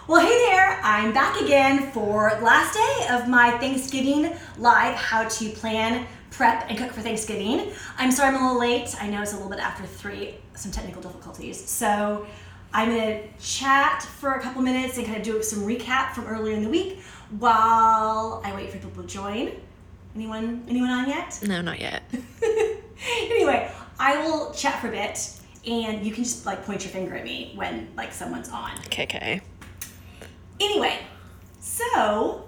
Well, hey there, I'm back again for the last day of my Thanksgiving live, how to plan, prep, and cook for Thanksgiving. I'm sorry I'm a little late. I know it's a little bit after 3, some technical difficulties. So I'm gonna chat for a couple minutes and kind of do some recap from earlier in the week while I wait for people to join. Anyone on yet? No, not yet. Anyway, I will chat for a bit and you can just like point your finger at me when like someone's on. Okay. Anyway, so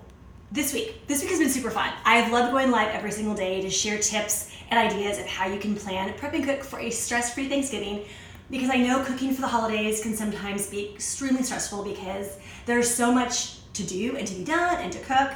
this week has been super fun. I've loved going live every single day to share tips and ideas of how you can plan, prep, and cook for a stress-free Thanksgiving, because I know cooking for the holidays can sometimes be extremely stressful because there's so much to do and to be done and to cook.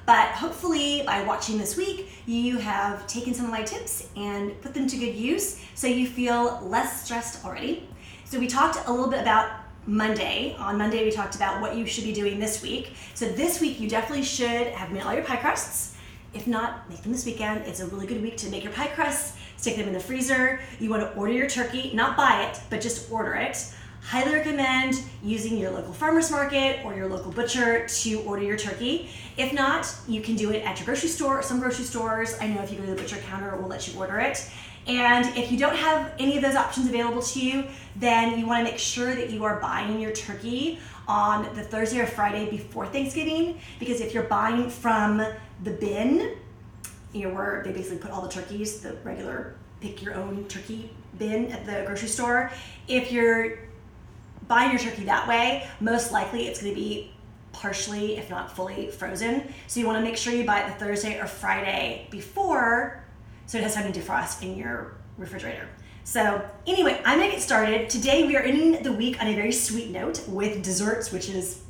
But hopefully by watching this week, you have taken some of my tips and put them to good use so you feel less stressed already. So we talked a little bit about Monday. On Monday, we talked about what you should be doing this week. So this week, you definitely should have made all your pie crusts. If not, make them this weekend. It's a really good week to make your pie crusts, stick them in the freezer. You want to order your turkey, not buy it, but just order it. Highly recommend using your local farmer's market or your local butcher to order your turkey. If not, you can do it at your grocery store or some grocery stores. I know if you go to the butcher counter, it will let you order it. And if you don't have any of those options available to you, then you want to make sure that you are buying your turkey on the Thursday or Friday before Thanksgiving, because if you're buying from the bin, where they basically put all the turkeys, the regular pick your own turkey bin at the grocery store, if you're buying your turkey that way, most likely it's going to be partially, if not fully, frozen. So you want to make sure you buy it the Thursday or Friday before, so it has time to defrost in your refrigerator. So anyway, I'm gonna get started. Today we are ending the week on a very sweet note with desserts, which is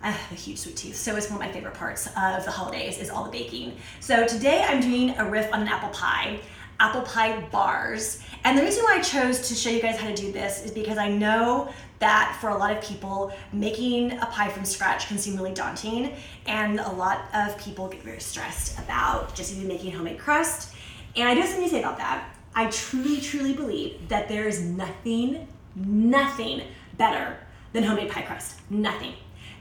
a huge sweet tooth. So it's one of my favorite parts of the holidays is all the baking. So today I'm doing a riff on an apple pie bars. And the reason why I chose to show you guys how to do this is because I know that for a lot of people, making a pie from scratch can seem really daunting, and a lot of people get very stressed about just even making homemade crust. And I do have something to say about that. I truly, truly believe that there is nothing better than homemade pie crust. Nothing.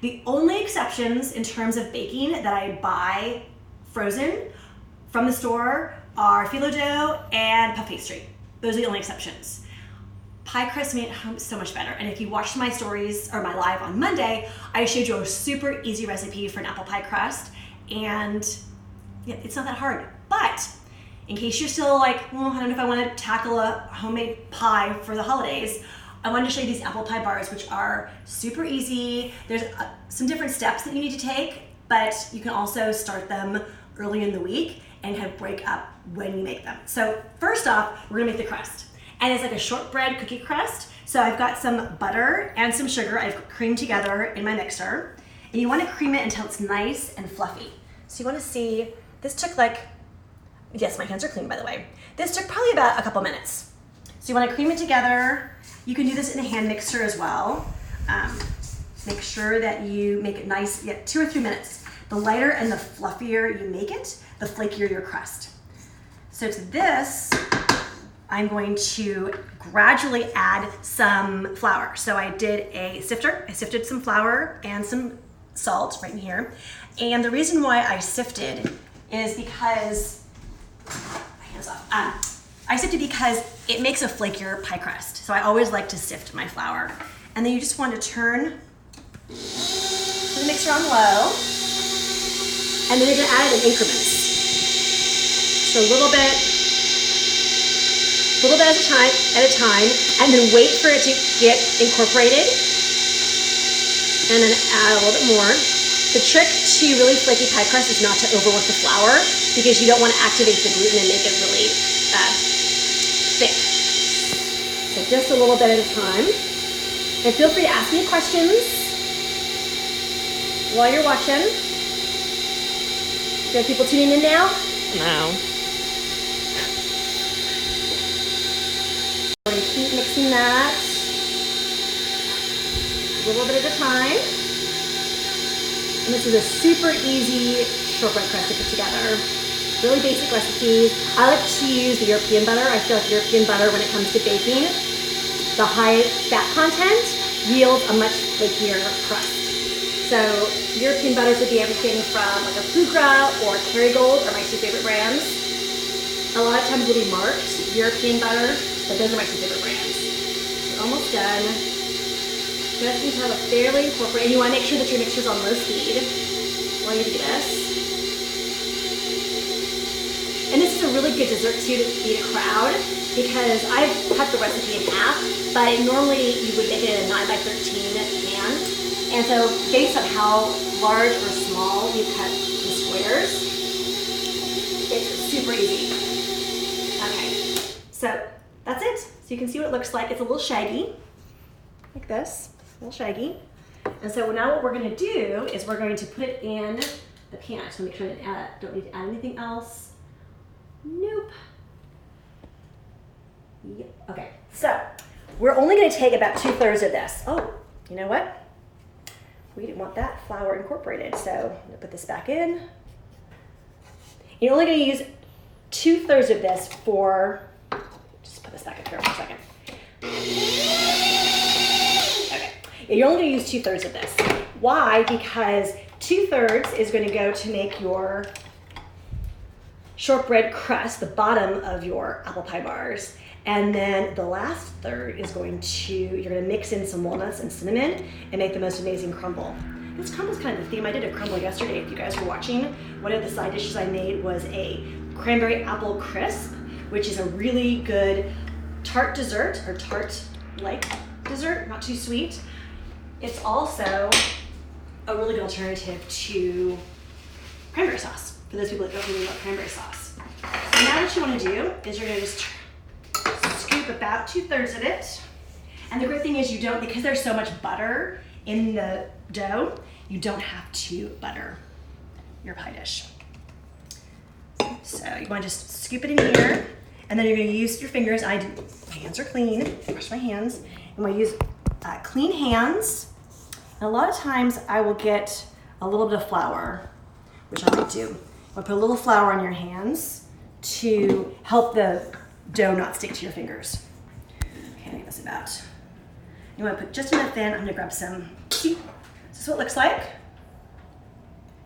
The only exceptions in terms of baking that I buy frozen from the store are phyllo dough and puff pastry. Those are the only exceptions. Pie crust made at home is so much better. And if you watched my stories or my live on Monday, I showed you a super easy recipe for an apple pie crust. And yeah, it's not that hard. But in case you're still like, well, I don't know if I want to tackle a homemade pie for the holidays, I wanted to show you these apple pie bars, which are super easy. There's some different steps that you need to take, but you can also start them early in the week and kind of break up when you make them. So first off, we're gonna make the crust. And it's like a shortbread cookie crust. So I've got some butter and some sugar I've creamed together in my mixer. And you wanna cream it until it's nice and fluffy. So you wanna see, this took like, yes, my hands are clean by the way. This took probably about a couple minutes. So you wanna cream it together. You can do this in a hand mixer as well. Make sure that you make it nice, 2 or 3 minutes. The lighter and the fluffier you make it, the flakier your crust. So to this, I'm going to gradually add some flour. So I did a sifter. I sifted some flour and some salt right in here. And the reason why I sifted is because, my hands off. I sifted because it makes a flakier pie crust. So I always like to sift my flour. And then you just want to turn the mixer on low. And then you're gonna add it in increments. So a little bit at a time, and then wait for it to get incorporated, and then add a little bit more. The trick to really flaky pie crust is not to overwork the flour, because you don't want to activate the gluten and make it really thick. So just a little bit at a time. And feel free to ask me questions while you're watching. Do you have people tuning in now? No. Keep mixing that a little bit at a time. And this is a super easy shortbread crust to put together. Really basic recipes. I like to use the European butter. I feel like European butter, when it comes to baking, the high fat content yields a much flakier crust. So European butters would be everything from like a Pugra or Kerrygold are my two favorite brands. A lot of times will be marked European butter, but those are my two favorite brands. We're almost done. Just need to have a fairly incorporate, and you want to make sure that your mixture's on low speed while you do this. And this is a really good dessert too to feed a crowd because I've cut the recipe in half, but normally you would make it in a 9x13 pan. And so based on how large or small you cut the squares, it's super easy. Okay, so that's it. So you can see what it looks like. It's a little shaggy, like this, a little shaggy. And so now what we're gonna do is we're going to put it in the pan. So make sure I don't need to add anything else. Nope. Yep. Okay, so we're only gonna take about 2/3 of this. Oh, you know what? We didn't want that flour incorporated, so I'm gonna put this back in. You're only gonna use 2/3 of this for, just put this back up here for a second. Okay, you're only gonna use 2/3 of this. Why? Because 2/3 is gonna go to make your shortbread crust, the bottom of your apple pie bars. And then the last third is you're gonna mix in some walnuts and cinnamon and make the most amazing crumble. This crumble's kind of the theme. I did a crumble yesterday if you guys were watching. One of the side dishes I made was a cranberry apple crisp, which is a really good tart dessert, or tart-like dessert, not too sweet. It's also a really good alternative to cranberry sauce, for those people that don't really love cranberry sauce. So now what you wanna do is you're gonna just scoop about 2/3 of it. And the great thing is because there's so much butter in the dough, you don't have to butter your pie dish. So you want to just scoop it in here, and then you're going to use your fingers. My hands are clean. Wash my hands. I'm going to use clean hands. And a lot of times I will get a little bit of flour, which I might do. I'll put a little flour on your hands to help the dough not stick to your fingers. Okay, I think that's about. You want to put just enough in. I'm going to grab some. See, this is what it looks like.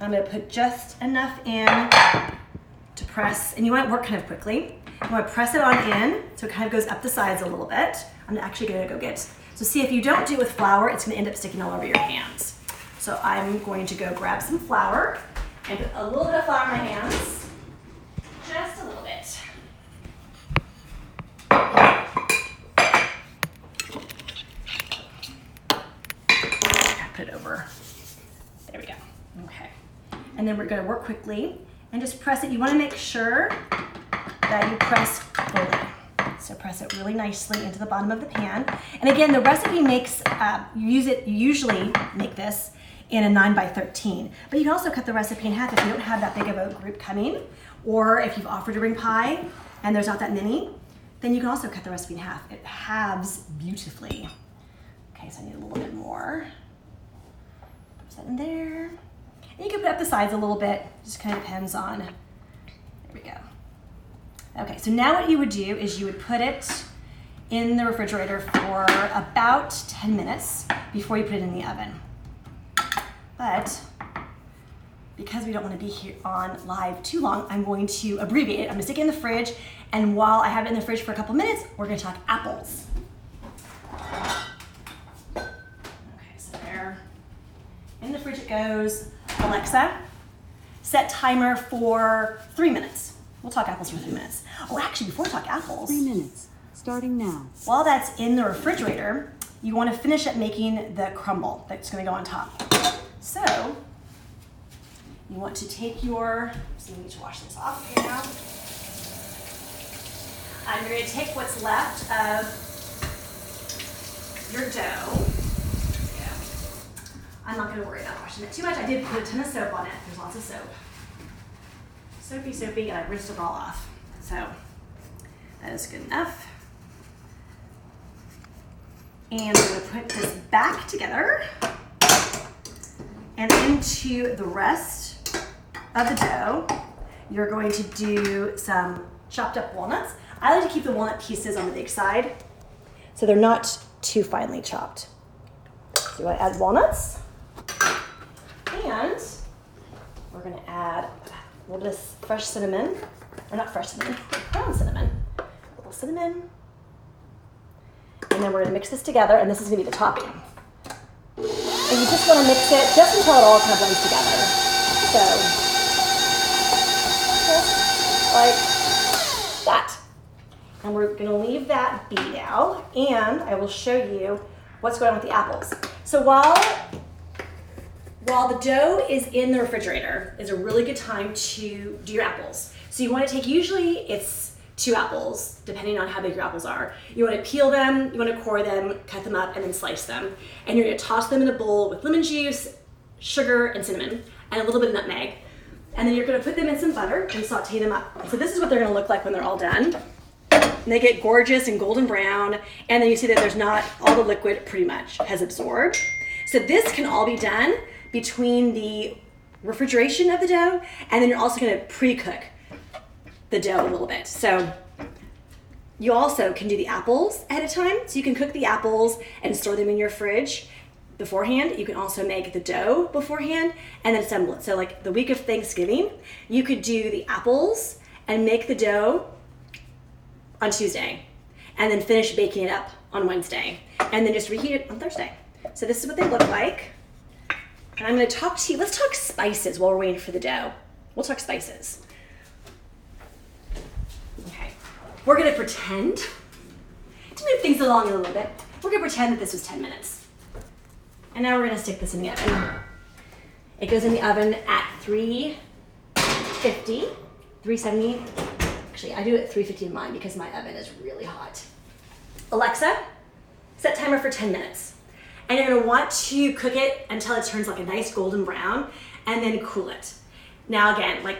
I'm going to put just enough in to press, and you want to work kind of quickly. You want to press it on in so it kind of goes up the sides a little bit. I'm actually going to go get. So see, if you don't do it with flour, it's going to end up sticking all over your hands. So I'm going to go grab some flour and put a little bit of flour in my hands, just a little bit. Put it over. There we go. Okay. And then we're going to work quickly and just press it. You want to make sure that you press fully. So press it really nicely into the bottom of the pan. And again, the recipe makes, you usually make this in a 9x13. But you can also cut the recipe in half if you don't have that big of a group coming, or if you've offered to bring pie and there's not that many, then you can also cut the recipe in half. It halves beautifully. Okay, so I need a little bit more. Put that in there. And you can put up the sides a little bit, just kind of depends on, there we go. Okay, so now what you would do is you would put it in the refrigerator for about 10 minutes before you put it in the oven. But because we don't want to be here on live too long, I'm going to abbreviate it. I'm going to stick it in the fridge, and while I have it in the fridge for a couple minutes, we're going to talk apples. Okay, so there. In the fridge it goes. Alexa, set timer for 3 minutes. We'll talk apples for 3 minutes. Oh, actually, before we talk apples. 3 minutes, starting now. While that's in the refrigerator, you want to finish up making the crumble that's going to go on top. So, you want to take your, so you need to wash this off right now. I'm going to take what's left of your dough. I'm not going to worry about washing it too much. I did put a ton of soap on it. There's lots of soap. Soapy, and I rinsed it all off. So that is good enough. And I'm going to put this back together and into the rest of the dough. You're going to do some chopped up walnuts. I like to keep the walnut pieces on the big side so they're not too finely chopped. You want to add walnuts. And we're going to add a little bit of fresh cinnamon. Or not fresh cinnamon, ground cinnamon. A little cinnamon. And then we're going to mix this together, and this is going to be the topping. And you just want to mix it just until it all kind of blends together. So, just like that. And we're going to leave that be now, and I will show you what's going on with the apples. So while the dough is in the refrigerator, is a really good time to do your apples. So you want to take, usually it's 2 apples, depending on how big your apples are. You want to peel them, you want to core them, cut them up, and then slice them. And you're going to toss them in a bowl with lemon juice, sugar, and cinnamon, and a little bit of nutmeg. And then you're going to put them in some butter and saute them up. So this is what they're going to look like when they're all done. And they get gorgeous and golden brown, and then you see that there's not, all the liquid pretty much has absorbed. So this can all be done between the refrigeration of the dough, and then you're also going to pre-cook the dough a little bit. So you also can do the apples ahead of time. So you can cook the apples and store them in your fridge beforehand. You can also make the dough beforehand and then assemble it. So like the week of Thanksgiving, you could do the apples and make the dough on Tuesday and then finish baking it up on Wednesday and then just reheat it on Thursday. So this is what they look like. And I'm going to talk to you, let's talk spices while we're waiting for the dough. We'll talk spices. Okay, we're going to pretend to move things along a little bit. We're going to pretend that this was 10 minutes. And now we're going to stick this in the oven. It goes in the oven at 350, 370. Actually, I do it at 350 in mine because my oven is really hot. Alexa, set timer for 10 minutes. And you're going to want to cook it until it turns like a nice golden brown and then cool it. Now again, like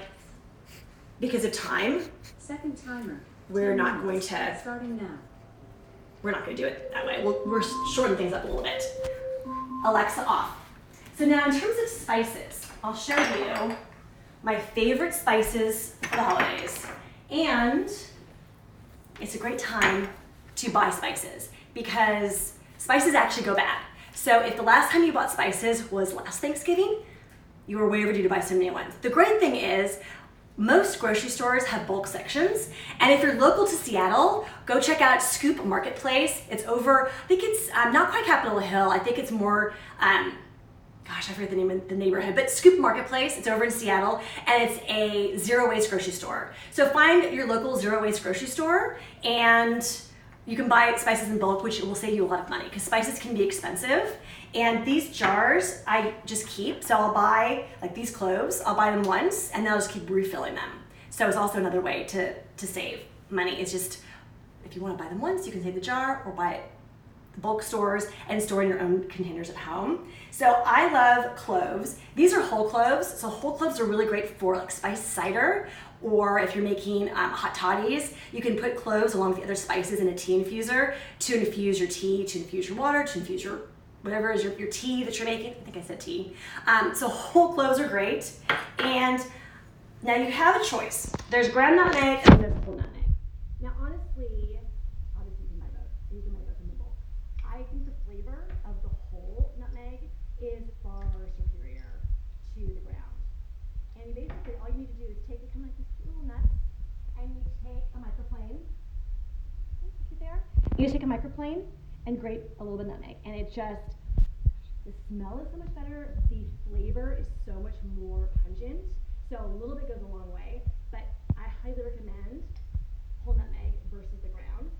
because of time, Second timer. we're not going to, Starting now. we're not going to do it that way. We're shortening things up a little bit. Alexa off. So now in terms of spices, I'll show you my favorite spices for the holidays. And it's a great time to buy spices because spices actually go bad. So if the last time you bought spices was last Thanksgiving, you were way overdue to buy some new ones. The great thing is most grocery stores have bulk sections. And if you're local to Seattle, go check out Scoop Marketplace. It's over, I think it's not quite Capitol Hill. I think it's more, gosh, I forget the name of the neighborhood, but Scoop Marketplace, it's over in Seattle, and it's a zero-waste grocery store. So find your local zero-waste grocery store, and you can buy spices in bulk, which will save you a lot of money, because spices can be expensive. And these jars, I just keep, so I'll buy, like these cloves, I'll buy them once, and then I'll just keep refilling them. So it's also another way to save money. It's just, if you want to buy them once, you can save the jar, or buy it the bulk stores and store in your own containers at home. So I love cloves. These are whole cloves. So whole cloves are really great for like spiced cider, or if you're making hot toddies, you can put cloves along with the other spices in a tea infuser to infuse your tea, to infuse your water, to infuse your whatever is your tea that you're making. I think I said tea. So whole cloves are great. And now you have a choice. There's ground nutmeg and there's whole nutmeg. Now honestly, I'll just use my both. You can buy both in the bulk. I think the flavor of the whole nutmeg is far superior to the ground. And you basically, all you need to do is take it, kind of like these cute little nuts, and you take a microplane. See how cute they are? You just take a microplane and grate a little bit of nutmeg, and it just, the smell is so much better, the flavor is so much more pungent, so a little bit goes a long way, but I highly recommend whole nutmeg versus the ground.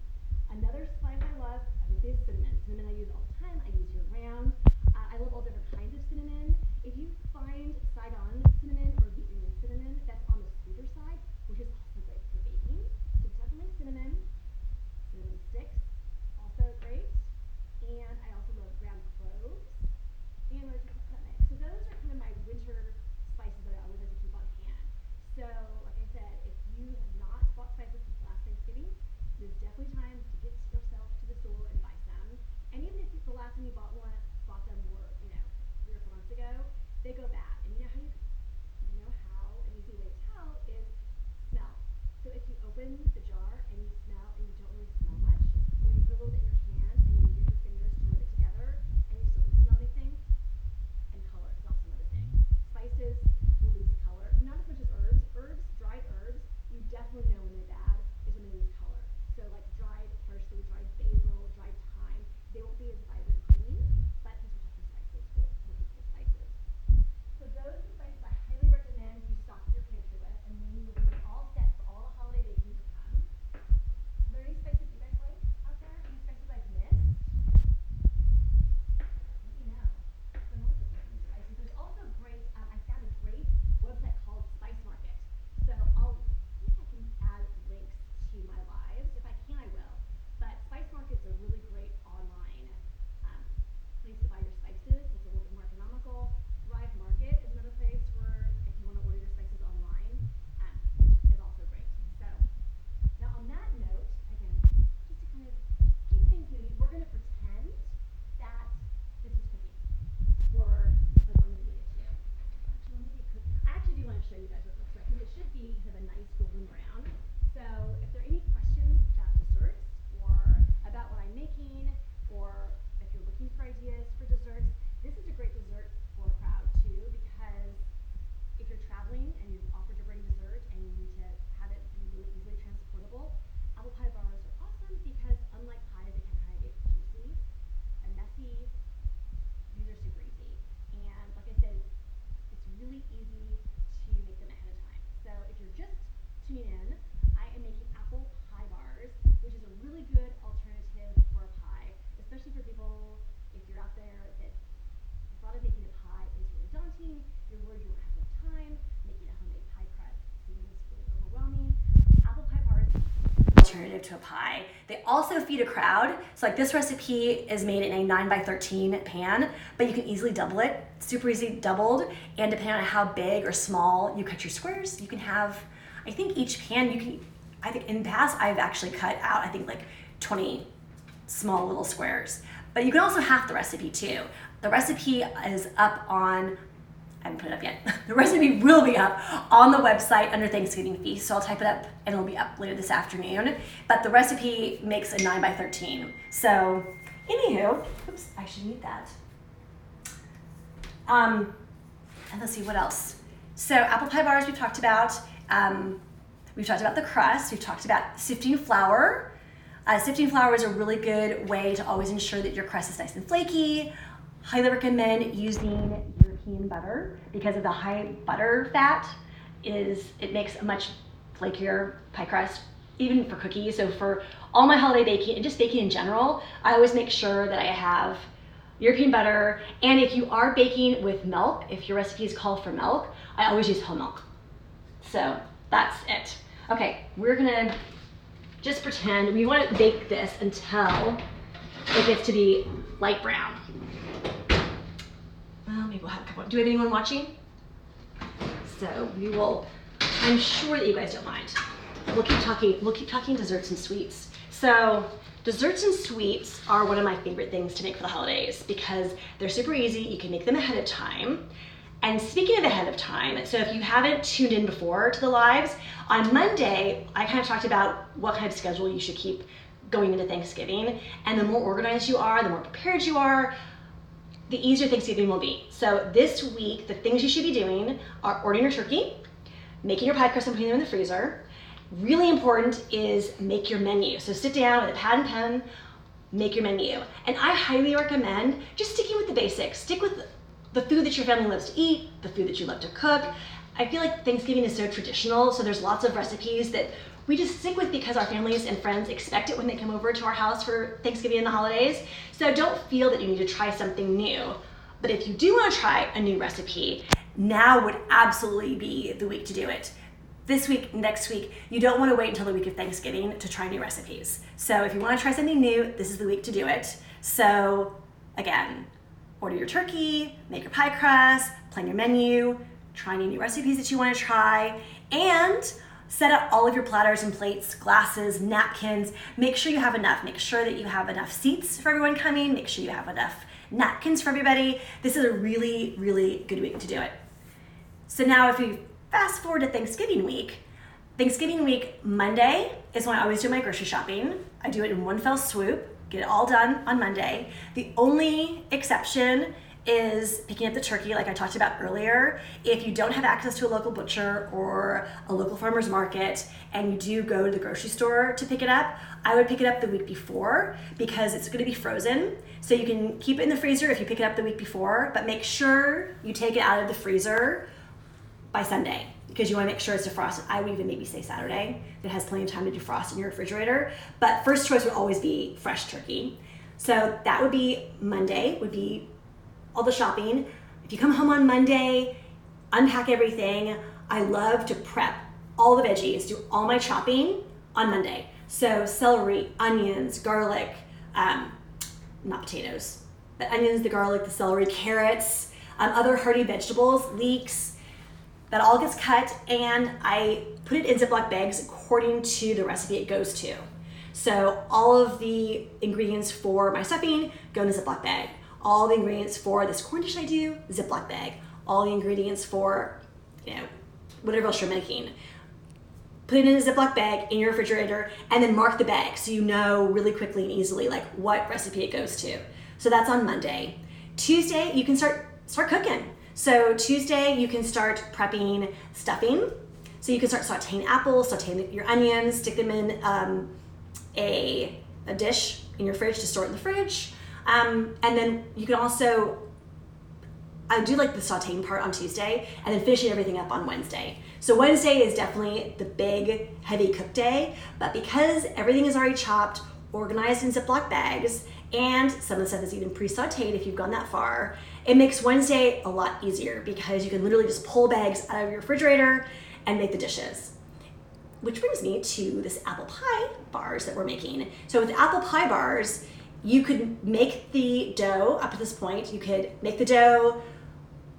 Another spice I love, obviously, is cinnamon. Cinnamon I use all the time, I use year round. I love all different kinds of cinnamon. If you find Saigon cinnamon or Vietnamese cinnamon, that's on the sweeter side, which is also great for baking. So definitely cinnamon sticks, also great. And I also love ground cloves and nutmeg. So those are kind of my winter spices that I always like to keep on hand. So like I said, if you have not bought spices since last Thanksgiving, there's definitely time to get yourself to the store and buy some. And even if the last time you bought good to a pie. They also feed a crowd. So like this recipe is made in a 9x13 pan, but you can easily double it. Super easy doubled. And depending on how big or small you cut your squares, you can have, I think each pan I think in the past I've actually cut out, I think like 20 small little squares. But you can also half the recipe too. The recipe is up on, I haven't put it up yet. The recipe will be up on the website under Thanksgiving Feast, so I'll type it up and it'll be up later this afternoon. But the recipe makes a 9x13. So, anywho, oops, I should need that. And let's see what else. So, apple pie bars we've talked about. We've talked about the crust. We've talked about sifting flour. Sifting flour is a really good way to always ensure that your crust is nice and flaky. Highly recommend using European butter because of the high butter fat. It makes a much flakier pie crust, even for cookies. So for all my holiday baking and just baking in general, I always make sure that I have European butter. And if you are baking with milk, if your recipes call for milk, I always use whole milk. So that's it. Okay, we're gonna just pretend we want to bake this until it gets to be light brown. Well, maybe we'll have a couple. Do we have anyone watching? So we will, I'm sure that you guys don't mind. We'll keep talking desserts and sweets. So desserts and sweets are one of my favorite things to make for the holidays because they're super easy. You can make them ahead of time. And speaking of ahead of time, so if you haven't tuned in before to the lives, on Monday, I kind of talked about what kind of schedule you should keep going into Thanksgiving. And the more organized you are, the more prepared you are, the easier Thanksgiving will be. So this week, the things you should be doing are ordering your turkey, making your pie crust and putting them in the freezer. Really important is make your menu. So sit down with a pad and pen, make your menu. And I highly recommend just sticking with the basics. Stick with the food that your family loves to eat, the food that you love to cook. I feel like Thanksgiving is so traditional, so there's lots of recipes that we just stick with because our families and friends expect it when they come over to our house for Thanksgiving and the holidays. So don't feel that you need to try something new. But if you do want to try a new recipe, now would absolutely be the week to do it. This week, next week, you don't want to wait until the week of Thanksgiving to try new recipes. So if you want to try something new, this is the week to do it. So again, order your turkey, make your pie crust, plan your menu, try any new recipes that you want to try, and set up all of your platters and plates, glasses, napkins. Make sure you have enough. Make sure that you have enough seats for everyone coming. Make sure you have enough napkins for everybody. This is a really, really good week to do it. So now if we fast forward to Thanksgiving week, Monday is when I always do my grocery shopping. I do it in one fell swoop, get it all done on Monday. The only exception is picking up the turkey, like I talked about earlier. If you don't have access to a local butcher or a local farmer's market and you do go to the grocery store to pick it up, I would pick it up the week before because it's going to be frozen. So you can keep it in the freezer if you pick it up the week before, but make sure you take it out of the freezer by Sunday because you want to make sure it's defrosted. I would even maybe say Saturday. It has plenty of time to defrost in your refrigerator, but first choice would always be fresh turkey. So that would be Monday, would be all the shopping. If you come home on Monday, unpack everything. I love to prep all the veggies, do all my chopping on Monday. So celery, onions, garlic, not potatoes, but onions, the garlic, the celery, carrots, other hearty vegetables, leeks. That all gets cut and I put it in Ziploc bags according to the recipe it goes to. So all of the ingredients for my stuffing go in a Ziploc bag. All the ingredients for this corn dish I do, Ziploc bag. All the ingredients for, whatever else you're making. Put it in a Ziploc bag in your refrigerator and then mark the bag so you know really quickly and easily like what recipe it goes to. So that's on Monday. Tuesday, you can start cooking. So Tuesday, you can start prepping stuffing. So you can start sauteing apples, sauteing your onions, stick them in a dish in your fridge to store it in the fridge. And then you can also, I do like the sauteing part on Tuesday and then finishing everything up on Wednesday. So Wednesday is definitely the big, heavy cook day, but because everything is already chopped, organized in Ziploc bags, and some of the stuff is even pre-sauteed if you've gone that far, it makes Wednesday a lot easier because you can literally just pull bags out of your refrigerator and make the dishes. which brings me to this apple pie bars that we're making. So with apple pie bars, you could make the dough up to this point. You could make the dough,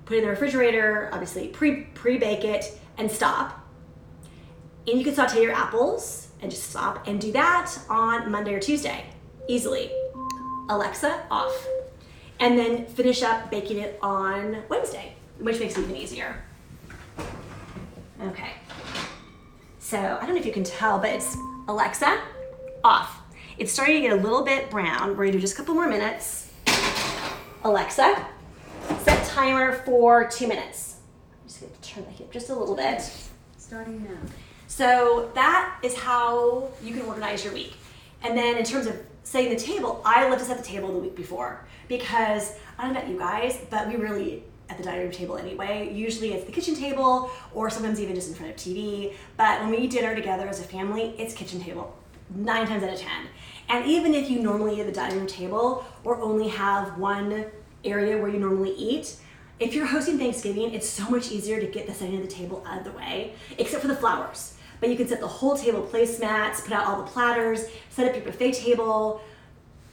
put it in the refrigerator, obviously pre-bake it, and stop. And you could saute your apples and just stop and do that on Monday or Tuesday, easily. Alexa, off. And then finish up baking it on Wednesday, which makes it even easier. Okay. So I don't know if you can tell, but it's Alexa, off. It's starting to get a little bit brown. We're gonna do just a couple more minutes. Alexa, set timer for 2 minutes. I'm just gonna turn the heat just a little bit. Starting now. So that is how you can organize your week. And then in terms of setting the table, I love to set the table the week before because I don't know about you guys, but we really at the dining room table anyway. Usually it's the kitchen table or sometimes even just in front of TV. But when we eat dinner together as a family, it's kitchen table 9 times out of 10. And even if you normally eat at the dining room table or only have one area where you normally eat, if you're hosting Thanksgiving, it's so much easier to get the setting of the table out of the way, except for the flowers. But you can set the whole table, placemats, put out all the platters, set up your buffet table,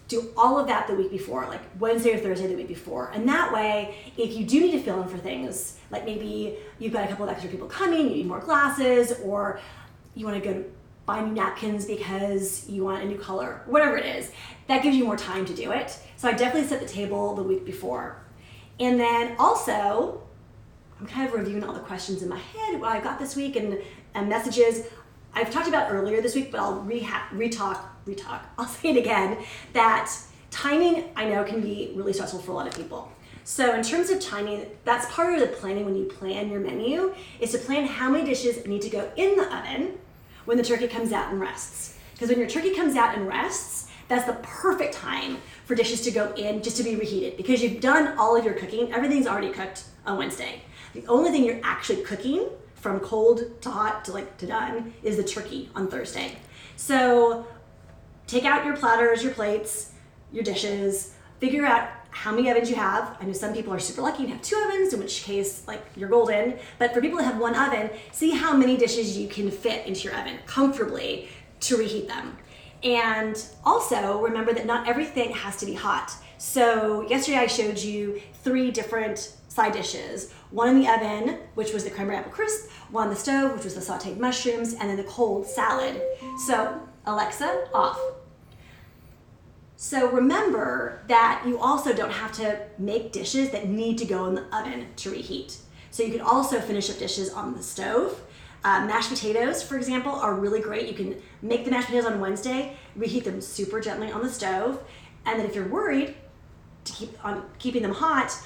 do all of that the week before, like Wednesday or Thursday the week before. And that way, if you do need to fill in for things, like maybe you've got a couple of extra people coming, you need more glasses, or you want to go buy new napkins because you want a new color, whatever it is, that gives you more time to do it. So I definitely set the table the week before. And then also, I'm kind of reviewing all the questions in my head, what I got this week, and messages I've talked about earlier this week, but I'll retalk. I'll say it again, that timing I know can be really stressful for a lot of people. So in terms of timing, that's part of the planning when you plan your menu, is to plan how many dishes need to go in the oven when the turkey comes out and rests. Because when your turkey comes out and rests, that's the perfect time for dishes to go in just to be reheated, because you've done all of your cooking, everything's already cooked on Wednesday. The only thing you're actually cooking from cold to hot to done is the turkey on Thursday. So take out your platters, your plates, your dishes, figure out how many ovens you have. I know some people are super lucky and have 2 ovens, in which case you're golden. But for people that have 1 oven, see how many dishes you can fit into your oven comfortably to reheat them. And also remember that not everything has to be hot. So yesterday I showed you 3 different side dishes. 1 in the oven, which was the cranberry apple crisp, 1 on the stove, which was the sauteed mushrooms, and then the cold salad. So Alexa, off. So remember that you also don't have to make dishes that need to go in the oven to reheat. So you can also finish up dishes on the stove. Mashed potatoes, for example, are really great. You can make the mashed potatoes on Wednesday, reheat them super gently on the stove, and then if you're worried to keep on keeping them hot,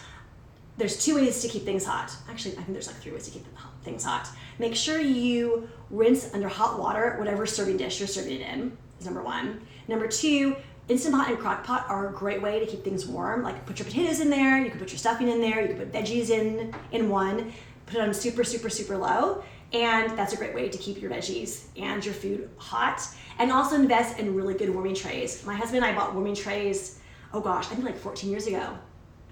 there's 2 ways to keep things hot. Actually, I think there's 3 ways to keep things hot. Make sure you rinse under hot water whatever serving dish you're serving it in, is number 1. Number 2, Instant Pot and Crock Pot are a great way to keep things warm. Like put your potatoes in there, you can put your stuffing in there, you can put veggies in one, put it on super, super, super low, and that's a great way to keep your veggies and your food hot. And also invest in really good warming trays. My husband and I bought warming trays, oh gosh, I think 14 years ago.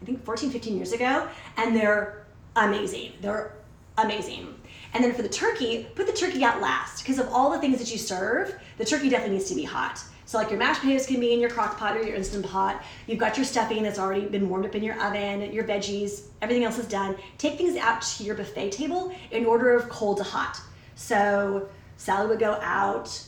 I think 14, 15 years ago, and they're amazing. They're amazing. And then for the turkey, put the turkey out last, because of all the things that you serve, the turkey definitely needs to be hot. So like your mashed potatoes can be in your crock pot or your Instant Pot. You've got your stuffing that's already been warmed up in your oven, your veggies, everything else is done. Take things out to your buffet table in order of cold to hot. So salad would go out,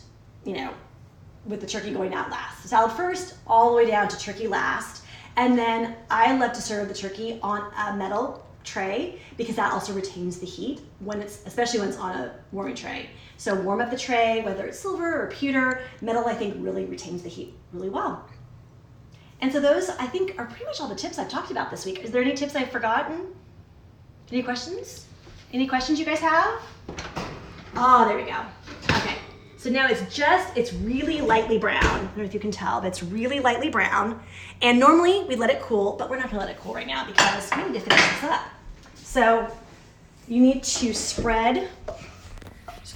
with the turkey going out last. Salad first, all the way down to turkey last. And then I love to serve the turkey on a metal tray because that also retains the heat especially when it's on a warming tray. So warm up the tray, whether it's silver or pewter, metal I think really retains the heat really well. And so those I think are pretty much all the tips I've talked about this week. Is there any tips I've forgotten? Any questions? Any questions you guys have? Oh, there we go. Okay. So now it's really lightly brown. I don't know if you can tell, but it's really lightly brown. And normally we'd let it cool, but we're not gonna let it cool right now because we need to finish this up. So you need to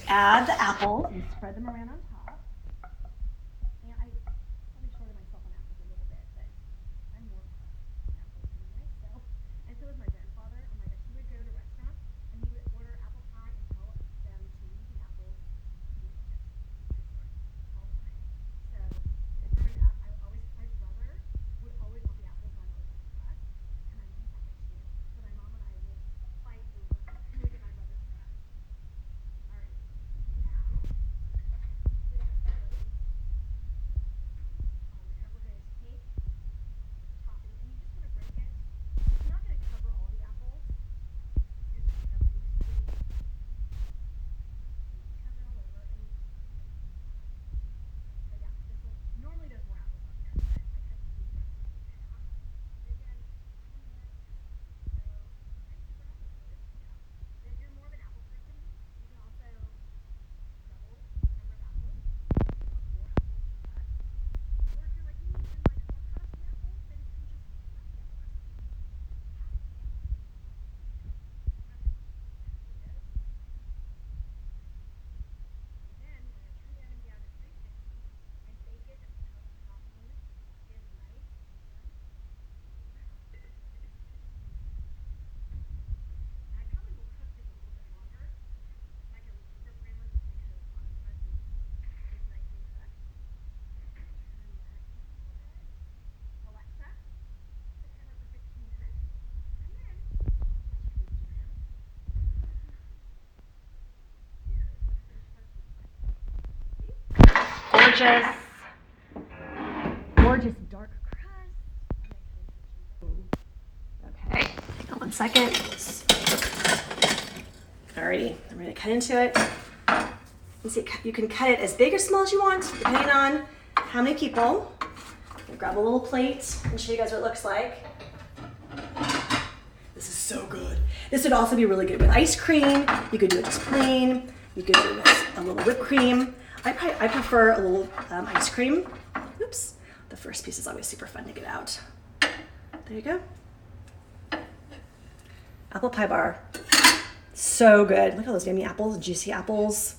add the apple and spread them around on top. And I probably shorted myself on apples a little bit, but I'm more crust than apples anyway. And so was my grandfather. Oh my gosh, he would go to restaurants and he would order apple pie and tell them to leave the apples in the gorgeous, gorgeous dark crust. Okay, hang on 1 second. Alrighty, I'm gonna cut into it. You see, you can cut it as big or small as you want, depending on how many people. I'll grab a little plate and show you guys what it looks like. This is so good. This would also be really good with ice cream. You could do it just plain. You could do it with a little whipped cream. I prefer a little ice cream. Oops. The first piece is always super fun to get out. There you go. Apple pie bar. So good. Look at all those yummy apples, juicy apples.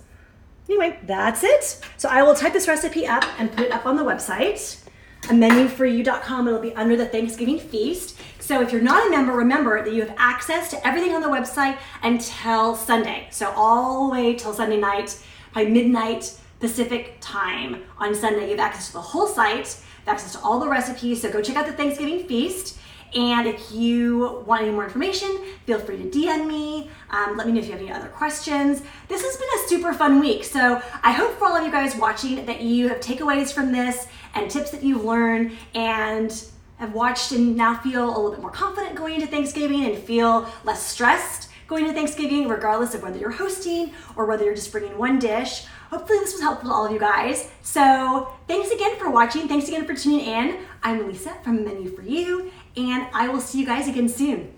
Anyway, that's it. So I will type this recipe up and put it up on the website. ahhhhmazing.com. It'll be under the Thanksgiving feast. So if you're not a member, remember that you have access to everything on the website until Sunday. So all the way till Sunday night, by midnight Pacific time on Sunday, you have access to the whole site, you have access to all the recipes. So go check out the Thanksgiving feast. And if you want any more information, feel free to DM me. Let me know if you have any other questions. This has been a super fun week. So I hope for all of you guys watching that you have takeaways from this and tips that you've learned and have watched and now feel a little bit more confident going into Thanksgiving and feel less stressed going into Thanksgiving, regardless of whether you're hosting or whether you're just bringing one dish. Hopefully this was helpful to all of you guys. So thanks again for watching. Thanks again for tuning in. I'm Lisa from Menu For You, and I will see you guys again soon.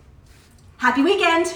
Happy weekend.